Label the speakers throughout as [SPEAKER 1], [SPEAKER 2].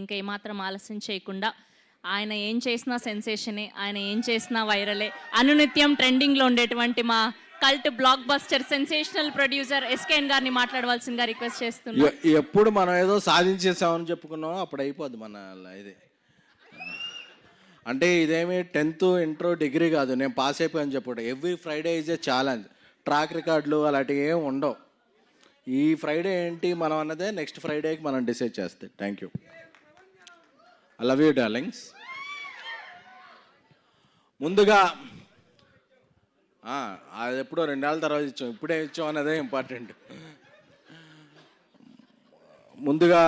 [SPEAKER 1] ఇంకా ఏమాత్రం ఆలస్యం చేయకుండా ఆయన ఏం చేసినా సెన్సేషనే, ఆయన ఏం చేసినా వైరలే, అనునిత్యం ట్రెండింగ్లో ఉండేటువంటి మా cult block buster sensational producer SKN గారిని మాట్లాడవలసిందిగా రిక్వెస్ట్ చేస్తున్నా.
[SPEAKER 2] ఎప్పుడు మనం ఏదో సాధించేసామని చెప్పుకున్నాం అప్పుడు అయిపోద్ది మన ఇది. అంటే ఇదేమి 10th ఇంటర్ డిగ్రీ కాదు, నేను పాస్ అయిపోయాను చెప్పుడు. Every Friday is a challenge. Track రికార్డులు అలాంటివి ఏమి ఉండవు. ఈ ఫ్రైడే ఏంటి మనం అన్నదే నెక్స్ట్ ఫ్రైడేకి మనం డిసైడ్ చేస్తాం. Thank you. I love you darlings. ముందుగా అది ఎప్పుడో 2 ఏళ్ళ తర్వాత ఇచ్చాం, ఇప్పుడే ఇచ్చాం అన్నదే ఇంపార్టెంట్. ముందుగా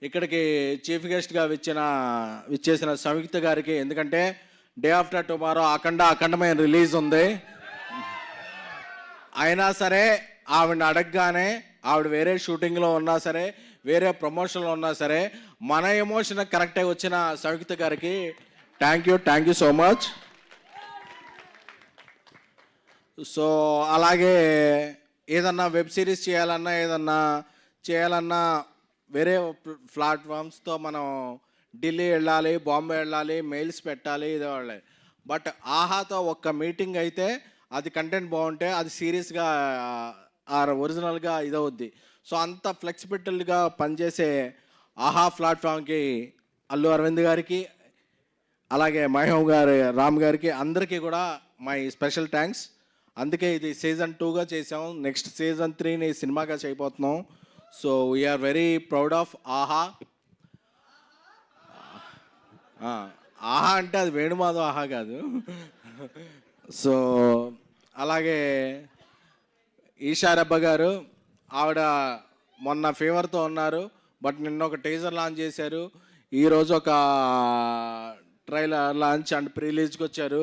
[SPEAKER 2] ఇక్కడికి చీఫ్ గెస్ట్గా విచ్చేసిన సంయుక్త గారికి, ఎందుకంటే డే ఆఫ్టర్ టుమారో అఖండమైన రిలీజ్ ఉంది. అయినా సరే ఆవిడని అడగగానే, ఆవిడ వేరే షూటింగ్లో ఉన్నా సరే, వేరే ప్రమోషన్లో ఉన్నా సరే, మన ఎమోషన్ కరెక్ట్గా వచ్చిన సంయుక్త గారికి thank you so much. So అలాగే ఏదన్నా వెబ్ సిరీస్ చేయాలన్నా వేరే ప్లాట్ఫామ్స్తో మనం ఢిల్లీ వెళ్ళాలి, బాంబే వెళ్ళాలి, మెయిల్స్ పెట్టాలి, ఇదే వాళ్ళే. బట్ ఆహాతో ఒక్క మీటింగ్ అయితే అది కంటెంట్ బాగుంటే అది సీరియస్గా ఒరిజినల్గా ఇదవుద్ది. సో అంత ఫ్లెక్సిబిలిటీగా పనిచేసే ఆహా ప్లాట్ఫామ్కి అల్లు అరవింద్ గారికి, అలాగే మహేవ్ గారు, రామ్ గారికి, అందరికీ కూడా మై స్పెషల్ థ్యాంక్స్. అందుకే ఇది సీజన్ 2గా చేసాం, నెక్స్ట్ సీజన్ 3ని సినిమాగా చేయబోతున్నాం. So we are very proud of Aha. Aha అంటే అది వేణుమాధవ్ ఆహా కాదు. సో అలాగే ఈషారబ్బ గారు, ఆవిడ మొన్న ఫీవర్తో ఉన్నారు, బట్ నిన్న ఒక టీజర్ లాంచ్ చేశారు, ఈరోజు ఒక ట్రైలర్ లాంచ్ అండ్ ప్రీలీజ్కి వచ్చారు.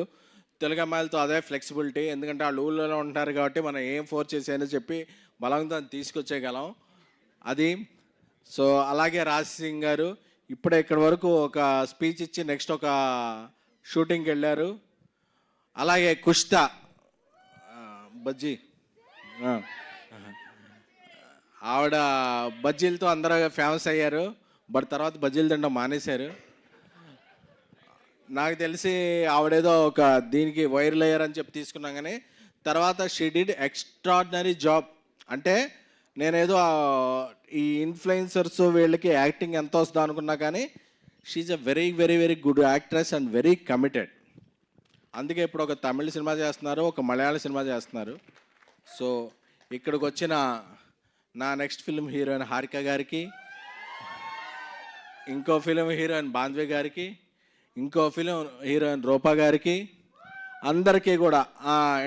[SPEAKER 2] తెలుగు అమ్మాయిలతో అదే ఫ్లెక్సిబిలిటీ, ఎందుకంటే వాళ్ళు ఊళ్ళో ఉంటారు కాబట్టి మనం ఏం ఫోర్స్ చేసాయని చెప్పి బలంగా తీసుకొచ్చేయగలం అది. సో అలాగే రాజ్ సింగ్ గారు ఇప్పుడే ఇక్కడి వరకు ఒక స్పీచ్ ఇచ్చి నెక్స్ట్ ఒక షూటింగ్కి వెళ్ళారు. అలాగే కుష్తా బజ్జీ, ఆవిడ బజ్జీలతో అందరూ ఫేమస్ అయ్యారు, బట్ తర్వాత బజ్జీలు తినడం మానేశారు. నాకు తెలిసి ఆవిడేదో ఒక దీనికి వైరల్ అయ్యారని చెప్పి తీసుకున్నాం, కానీ తర్వాత షీ డిడ్ ఎక్స్ట్రాడినరీ జాబ్. అంటే నేనేదో ఈ ఇన్ఫ్లుయెన్సర్స్ వీళ్ళకి యాక్టింగ్ ఎంత వస్తుందో అనుకున్నా, కానీ she's a very very very good actress and very committed. అందుకే ఇప్పుడు ఒక తమిళ సినిమా చేస్తున్నారు, ఒక మలయాళ సినిమా చేస్తున్నారు. సో ఇక్కడికి వచ్చిన నా నెక్స్ట్ ఫిల్మ్ హీరోయిన్ హారిక గారికి, ఇంకో ఫిలిం హీరోయిన్ బాంధ్వే గారికి, ఇంకో ఫిలిం హీరోయిన్ రూపా గారికి, అందరికీ కూడా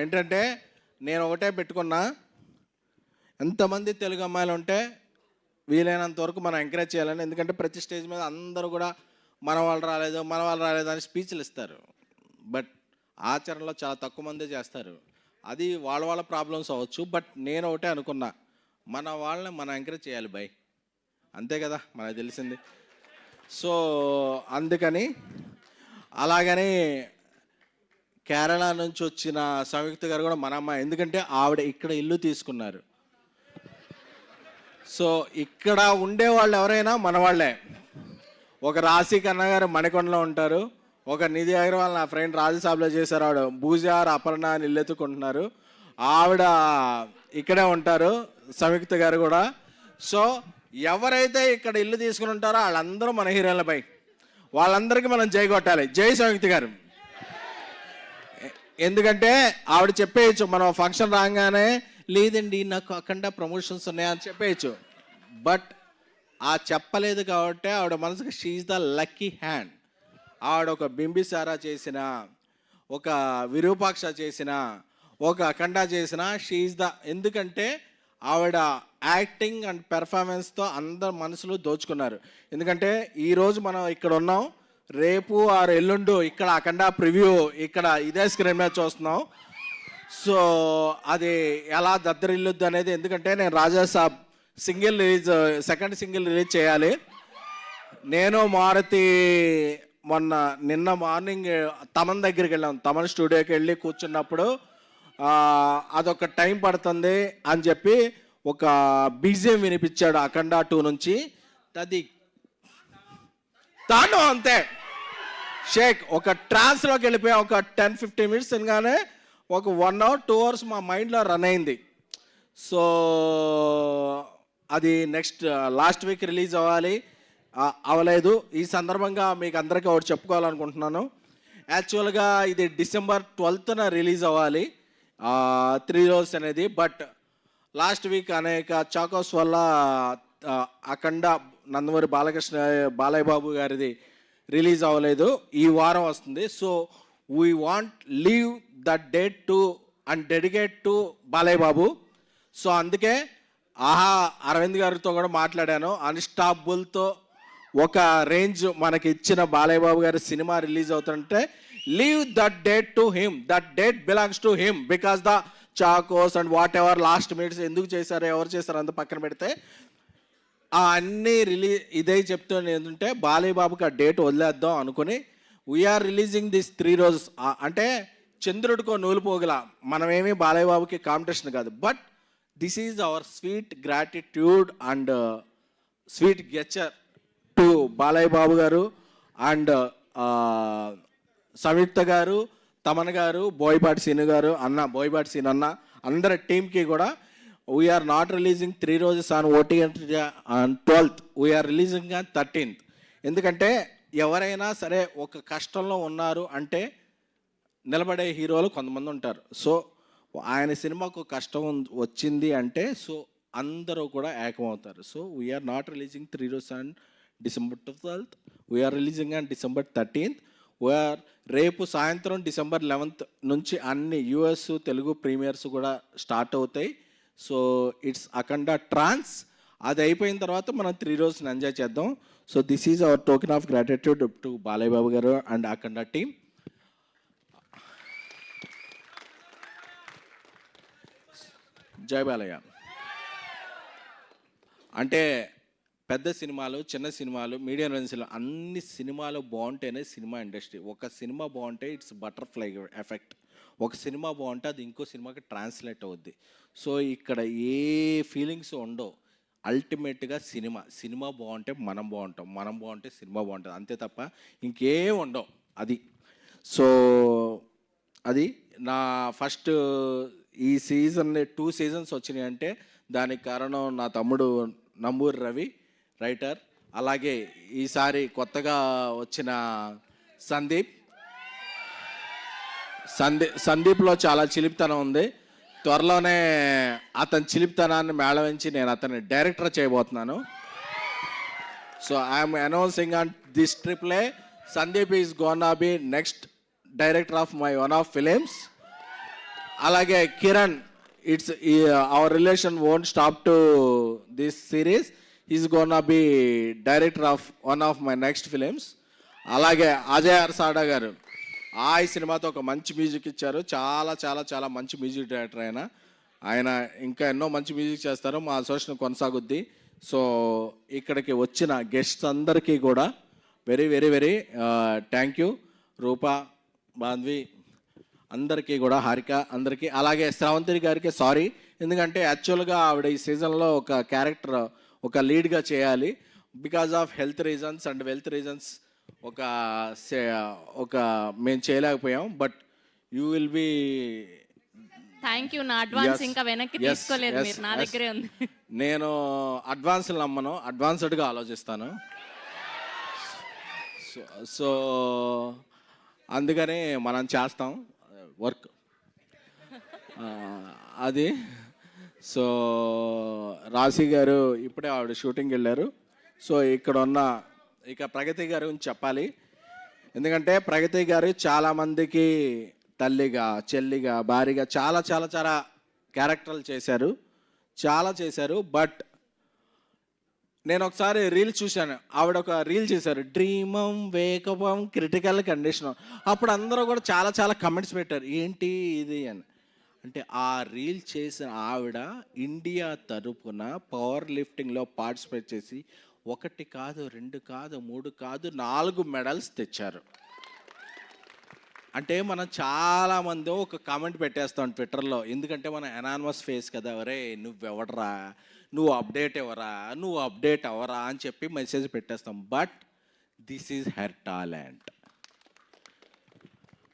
[SPEAKER 2] ఏంటంటే నేను ఒకటే పెట్టుకున్నా, ఎంతమంది తెలుగు అమ్మాయిలు ఉంటే వీలైనంత వరకు మనం ఎంకరేజ్ చేయాలని. ఎందుకంటే ప్రతి స్టేజ్ మీద అందరూ కూడా మన వాళ్ళు రాలేదు అని స్పీచ్లు ఇస్తారు, బట్ ఆచరణలో చాలా తక్కువ మందే చేస్తారు. అది వాళ్ళ ప్రాబ్లమ్స్ అవ్వచ్చు, బట్ నేను ఒకటే అనుకున్నా, మన వాళ్ళని మనం ఎంకరేజ్ చేయాలి బై, అంతే కదా మనకు తెలిసింది. సో అందుకని అలాగని కేరళ నుంచి వచ్చిన సంయుక్త గారు కూడా మన అమ్మాయి, ఎందుకంటే ఆవిడ ఇక్కడ ఇల్లు తీసుకున్నారు. సో ఇక్కడ ఉండేవాళ్ళు ఎవరైనా మన వాళ్ళే. ఒక రాశి కన్నా గారు మణికొండలో ఉంటారు, ఒక నిధి అగర్వాల్ నా ఫ్రెండ్ రాజసాబ్లో చేశారు, ఆవిడ భూజార్ అపర్ణ అని ఇల్లు ఎత్తుకుంటున్నారు, ఆవిడ ఇక్కడే ఉంటారు, సంయుక్త గారు కూడా. సో ఎవరైతే ఇక్కడ ఇల్లు తీసుకుని ఉంటారో వాళ్ళందరూ మన హీరోయిన్లపై, వాళ్ళందరికీ మనం జై కొట్టాలి. జై సంయుక్త గారు. ఎందుకంటే ఆవిడ చెప్పేయచ్చు, మనం ఫంక్షన్ రాగానే లేదండి నాకు అఖండ ప్రమోషన్స్ ఉన్నాయని చెప్పేయచ్చు, బట్ చెప్పలేదు కాబట్టి ఆవిడ మనసుకి షీఈ్ ద లక్కీ హ్యాండ్. ఆవిడ ఒక బింబిసారా చేసిన, ఒక విరూపాక్ష చేసిన, ఒక అఖండ చేసిన, షీఈ్ ద, ఎందుకంటే ఆవిడ యాక్టింగ్ అండ్ పెర్ఫార్మెన్స్తో అందరు మనసులు దోచుకున్నారు. ఎందుకంటే ఈరోజు మనం ఇక్కడ ఉన్నాం, రేపు ఆరు ఎల్లుండు ఇక్కడ అఖండ ప్రివ్యూ ఇక్కడ ఇదే స్క్రీన్ మీద చూస్తున్నాం. సో అది ఎలా దద్దరిల్లుద్ది అనేది, ఎందుకంటే నేను రాజాసాబ్ సెకండ్ సింగిల్ రిలీజ్ చేయాలి. నేను మారుతి నిన్న మార్నింగ్ తమన్ దగ్గరికి వెళ్ళాం, తమన్ స్టూడియోకి వెళ్ళి కూర్చున్నప్పుడు అదొక టైం పడుతుంది అని చెప్పి ఒక బీజిఎం వినిపించాడు అఖండ 2 నుంచి. అది తాండవం అంతే. షేక్ ఒక ట్రాన్స్లోకి వెళ్ళిపోయా. ఒక 10-15 మినిట్స్ అనగానే ఒక 1 hour 2 hours మా మైండ్లో రన్ అయింది. సో అది నెక్స్ట్ లాస్ట్ వీక్ రిలీజ్ అవ్వాలి, అవ్వలేదు. ఈ సందర్భంగా మీకు అందరికీ ఒకటి చెప్పుకోవాలనుకుంటున్నాను. యాక్చువల్గా ఇది December 12th రిలీజ్ అవ్వాలి 3 Roses అనేది. బట్ లాస్ట్ వీక్ అనేక చాకోస్ వల్ల అఖండ నందమూరి బాలయ్య బాబు గారిది రిలీజ్ అవ్వలేదు. ఈ వారం వస్తుంది. So we want leave that date to and dedicate to Balayya Babu. So అందుకే అరవింద్ గారితో కూడా మాట్లాడాను. అన్స్టాపుల్తో ఒక రేంజ్ మనకి ఇచ్చిన బాలయ్య బాబు గారి సినిమా రిలీజ్ అవుతుంటే leave that date to him, that date belongs to him. Because the Chocos and what ever last minutes ఎందుకు చేశారు, ఎవరు చేశారు అంత పక్కన పెడితే అన్నీ ఇదే చెప్తాను. ఏంటంటే బాలయ్య బాబుకి ఆ డేట్ వదిలేద్దాం అనుకుని వీఆర్ రిలీజింగ్ దిస్ 3 Roses. అంటే చంద్రుడికో నూలు పోగల, మనమేమి బాలయ్య బాబుకి కాంపిటీషన్ కాదు. But this is our sweet gratitude and sweet gesture to Balayya Babu garu and సంయుక్త గారు, తమన్ గారు, బోయపాటి సీను గారు, బోయపాటి సీను అన్న, అందరి టీంకి కూడా we are not releasing 3 Roses on OTT on 12th. We are releasing on 13th. ఎందుకంటే ఎవరైనా సరే ఒక కష్టంలో ఉన్నారు అంటే నిలబడే హీరోలు కొంతమంది ఉంటారు. సో ఆయన సినిమాకు కష్టం వచ్చింది అంటే సో అందరూ కూడా ఏకమవుతారు. So we are not releasing 3 Roses on December 12th. We are releasing on December 13th. We are రేపు సాయంత్రం December 11th నుంచి అన్ని US తెలుగు ప్రీమియర్స్ కూడా స్టార్ట్ అవుతాయి. So it's Akhanda trance. అది అయిపోయిన తర్వాత మనం 3 Roses ఎంజాయ్ చేద్దాం. So this is our token of gratitude to Balayya Babu garu and Akhanda team. జై బాలయ్య. అంటే పెద్ద సినిమాలు, చిన్న సినిమాలు, మీడియం రేంజ్ సినిమాలు, అన్ని సినిమాలు బాగుంటేనే సినిమా ఇండస్ట్రీ. ఒక సినిమా బాగుంటే ఇట్స్ బటర్ఫ్లై ఎఫెక్ట్. ఒక సినిమా బాగుంటే అది ఇంకో సినిమాకి ట్రాన్స్లేట్ అవుద్ది. సో ఇక్కడ ఏ ఫీలింగ్స్ ఉండవు. అల్టిమేట్గా సినిమా బాగుంటే మనం బాగుంటాం, మనం బాగుంటే సినిమా బాగుంటుంది, అంతే తప్ప ఇంకేం ఉండవు. అది సో అది నా ఫస్ట్ ఈ సీజన్ 2 seasons వచ్చినాయి అంటే దానికి కారణం నా తమ్ముడు నంబూరి రవి, రైటర్. అలాగే ఈసారి కొత్తగా వచ్చిన సందీప్లో చాలా చిలిపితనం ఉంది. త్వరలోనే అతని చిలిపితనాన్ని మేళవించి నేను అతన్ని డైరెక్టర్ చేయబోతున్నాను. So I'm announcing on this triple Sandeep is gonna be next director of my one of films. అలాగే Kiran, it's our relation won't stop to this series. Is gonna be director of one of my next films. అలాగే అజయ్ అర్సాడా గారు ఈ సినిమాతో ఒక మంచి music ఇచ్చారు. చాలా చాలా చాలా మంచి మ్యూజిక్ డైరెక్టర్ ఆయన ఇంకా ఎన్నో మంచి మ్యూజిక్ చేస్తారు. మా అసోసియేషన్ కొనసాగుద్ది. సో ఇక్కడికి వచ్చిన గెస్ట్స్ అందరికీ కూడా very very very thank you. Roopa, Bandhavi అందరికీ కూడా, హారిక అందరికీ, అలాగే శ్రావంతి గారికి సారీ. ఎందుకంటే యాక్చువల్గా ఆవిడ ఈ సీజన్లో ఒక క్యారెక్టర్, ఒక లీడ్గా చేయాలి. Because of health reasons and wealth reasons ఒక మేము చేయలేకపోయాం. But you will be.
[SPEAKER 1] Thank you. నా అడ్వాన్స్ ఇంకా వెనక్కి తీసుకోలేదు మీరు, నా దగ్గరే ఉంది.
[SPEAKER 2] నేను అడ్వాన్స్లు నమ్మను, అడ్వాన్స్డ్గా ఆలోచిస్తాను. సో అందుకని మనం చేస్తాం వర్క్ అది. సో రాశి గారు ఇప్పుడే ఆవిడ షూటింగ్కి వెళ్ళారు. సో ఇక్కడ ఉన్న ఇక ప్రగతి గారి గురించి చెప్పాలి. ఎందుకంటే ప్రగతి గారు చాలామందికి తల్లిగా, చెల్లిగా, భార్యగా చాలా చాలా చాలా క్యారెక్టర్లు చేశారు. బట్ నేను ఒకసారి రీల్ చూశాను. ఆవిడ ఒక రీల్ చేశారు, డ్రీమం, వేకపం, క్రిటికల్ కండిషన్. అప్పుడు అందరూ కూడా చాలా చాలా కమెంట్స్ పెట్టారు, ఏంటి ఇది అని. అంటే ఆ రీల్ చేసిన ఆవిడ ఇండియా తరపున పవర్ లిఫ్టింగ్లో పార్టిసిపేట్ చేసి 1 కాదు 2 కాదు 3 కాదు 4 మెడల్స్ తెచ్చారు. అంటే మనం చాలామంది ఒక కామెంట్ పెట్టేస్తాం ట్విట్టర్లో, ఎందుకంటే మన అనానిమస్ ఫేస్ కదా, ఒరే నువ్వెవడరా, నువ్వు అప్డేట్ అవ్వరా అని చెప్పి మెసేజ్ పెట్టేస్తాం. But this is her talent.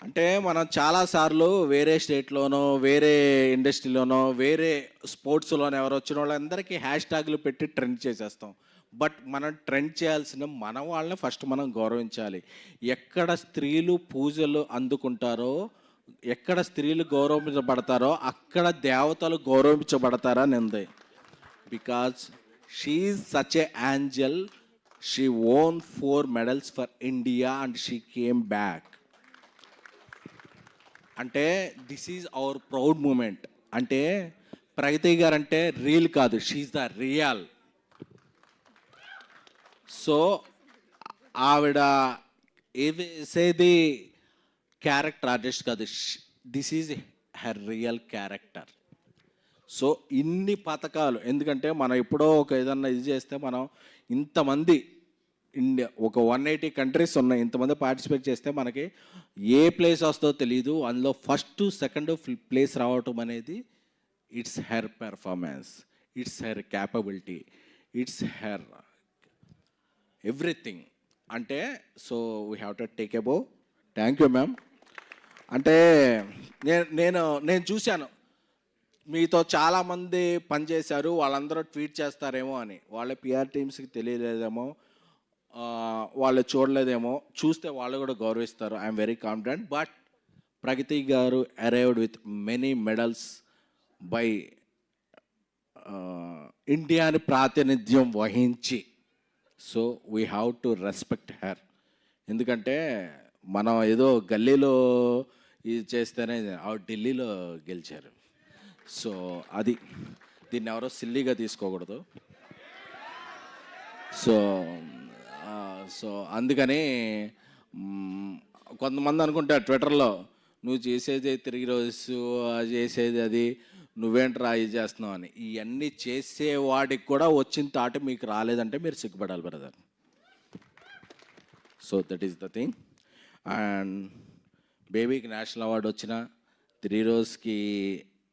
[SPEAKER 2] అంటే మనం చాలాసార్లు వేరే స్టేట్లోనో, వేరే ఇండస్ట్రీలోనో, వేరే స్పోర్ట్స్లోనో ఎవరు వచ్చిన వాళ్ళందరికీ హ్యాష్ ట్యాగ్లు పెట్టి ట్రెండ్ చేసేస్తాం. బట్ మనం ట్రెండ్ చేయాల్సిన మన వాళ్ళని ఫస్ట్ మనం గౌరవించాలి. ఎక్కడ స్త్రీలు పూజలు అందుకుంటారో, ఎక్కడ స్త్రీలు గౌరవించబడతారో అక్కడ దేవతలు గౌరవించబడతారని ఉంది. Because she is such a angel. She won 4 medals for India and she came back. అంటే this is our proud moment. అంటే ప్రగతి గారు అంటే రీల్ కాదు, షీఈ్ ద రియల్. సో ఆవిడ వేసేది క్యారెక్టర్ ఆర్టిస్ట్ కాదు, this is her real character. So ఇన్ని పథకాలు, ఎందుకంటే మనం ఎప్పుడో ఒక ఏదన్నా ఇది చేస్తే మనం ఇంతమంది ఇండియా ఒక 180 కంట్రీస్ ఉన్నాయి, ఇంతమంది పార్టిసిపేట్ చేస్తే మనకి ఏ ప్లేస్ వస్తుందో తెలియదు. అందులో ఫస్ట్ సెకండ్ ప్లేస్ రావటం అనేది it's her performance, it's her capability, it's her everything. అంటే so we have to take above. Thank you ma'am. అంటే నేను చూశాను మీతో చాలామంది పనిచేశారు, వాళ్ళందరూ ట్వీట్ చేస్తారేమో అని. వాళ్ళ పిఆర్ టీమ్స్కి తెలియలేదేమో, వాళ్ళు చూడలేదేమో, చూస్తే వాళ్ళు కూడా గౌరవిస్తారు. I'm very confident. But Pragathi garu arrived with many medals by ఇండియాని ప్రాతినిధ్యం వహించి. So we have to respect her. ఎందుకంటే మనం ఏదో గల్లీలో ఇది చేస్తేనే ఆవిడ ఢిల్లీలో గెలిచారు. సో అది దీన్ని ఎవరో సిల్లీగా తీసుకోకూడదు. సో అందుకని కొంతమంది అనుకుంటారు ట్విట్టర్లో, నువ్వు చేసేది తిరిగి రోజు చేసేది అది, నువ్వేంట్రా ఇది చేస్తున్నావు అని. ఇవన్నీ చేసేవాడికి కూడా వచ్చిన తాట మీకు రాలేదంటే మీరు సిగ్గుపడాలి brother. So that is the thing. And బేబీకి నేషనల్ అవార్డు వచ్చిన, 3 రోజుకి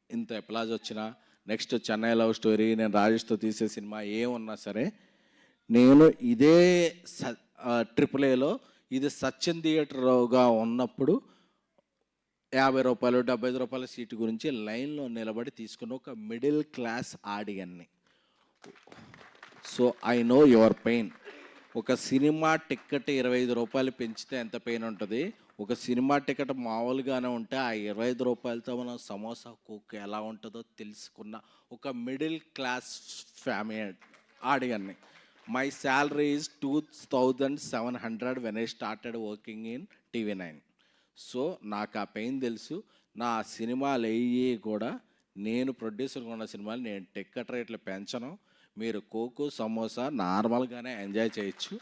[SPEAKER 2] ఇంత అప్లాజ్ వచ్చిన, నెక్స్ట్ చెన్నై లవ్ స్టోరీ, నేను రాజేష్తో తీసే సినిమా ఏమున్నా సరే, నేను ఇదే AAAలో ఇది సచిన్ థియేటర్గా ఉన్నప్పుడు 50 రూపాయలు 75 రూపాయల సీటు గురించి లైన్లో నిలబడి తీసుకున్న ఒక మిడిల్ క్లాస్ ఆడియన్ని. So I know your pain. ఒక సినిమా టికెట్ 25 రూపాయలు పెంచితే ఎంత పెయిన్ ఉంటుంది, ఒక సినిమా టికెట్ మామూలుగానే ఉంటే ఆ 25 రూపాయలతో మనం సమోసా కుక్ ఎలా ఉంటుందో తెలుసుకున్న ఒక మిడిల్ క్లాస్ ఫ్యామిలీ ఆడియన్ని. My salary is 2700 when I started working in TV9. So నాకు ఆ పెయిన్ తెలుసు. నా సినిమాలు అయ్యి కూడా, నేను ప్రొడ్యూసర్గా ఉన్న సినిమాలు నేను టికెట్ రేట్లు పెంచను. మీరు కోకు సమోసా నార్మల్గానే ఎంజాయ్ చేయొచ్చు.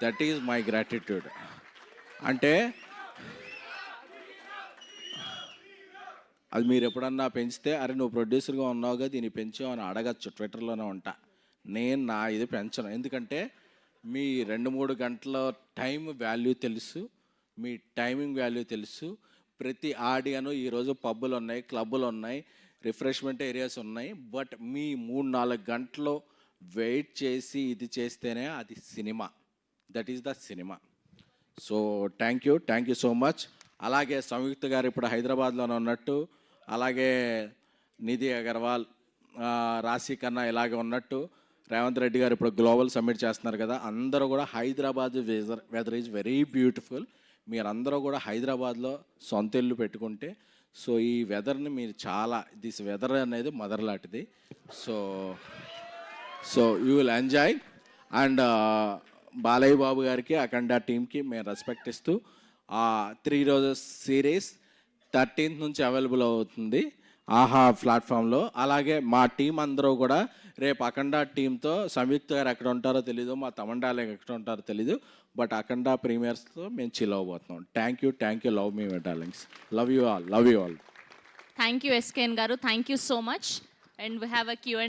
[SPEAKER 2] That is my gratitude. అంటే అది మీరు ఎప్పుడన్నా పెంచితే, అరే నువ్వు ప్రొడ్యూసర్గా ఉన్నావుగా దీన్ని పెంచావు అని అడగచ్చు, ట్విట్టర్లోనే ఉంటా. నేను నా ఇది పెంచను. ఎందుకంటే మీ 2-3 గంటల టైం వాల్యూ తెలుసు, మీ టైమింగ్ వాల్యూ తెలుసు. ప్రతి ఆడియను ఈరోజు పబ్బులు ఉన్నాయి, క్లబ్బులు ఉన్నాయి, రిఫ్రెష్మెంట్ ఏరియాస్ ఉన్నాయి. బట్ మీ 3-4 గంటలు వెయిట్ చేసి ఇది చేస్తేనే అది cinema. That is the cinema. So thank you so much. అలాగే సంయుక్త గారు ఇప్పుడు హైదరాబాద్లోనే ఉన్నట్టు, అలాగే నిధి అగర్వాల్, రాశి కన్నా ఇలాగే ఉన్నట్టు, రేవంత్ రెడ్డి గారు ఇప్పుడు గ్లోబల్ సమ్మిట్ చేస్తున్నారు కదా, అందరూ కూడా Hyderabad weather is very beautiful. మీరందరూ కూడా హైదరాబాద్లో సొంత ఇల్లు పెట్టుకుంటే, సో ఈ వెదర్ని మీరు చాలా, దిస్ వెదర్ అనేది మదర్ లాంటిది. So you will enjoy. And Balayya Babu గారికి, అఖండ టీమ్కి మేము రెస్పెక్ట్ ఇస్తూ 3 రోజెస్ సిరీస్ 13th నుంచి అవైలబుల్ అవుతుంది ఆహా ప్లాట్ఫామ్లో. అలాగే మా టీం అందరూ కూడా రేపు అఖండ టీంతో, సంయుక్త గారు ఎక్కడ ఉంటారో తెలీదు, మా తమండాలు ఎక్కడ ఉంటారో తెలీదు, బట్ అఖండ ప్రీమియర్స్తో మేము చిల్ అవ్వబోతున్నాం. Thank you. Love me darlings. Love you all.
[SPEAKER 1] Thank you SKN garu. Thank you so much. And we have a Q&A.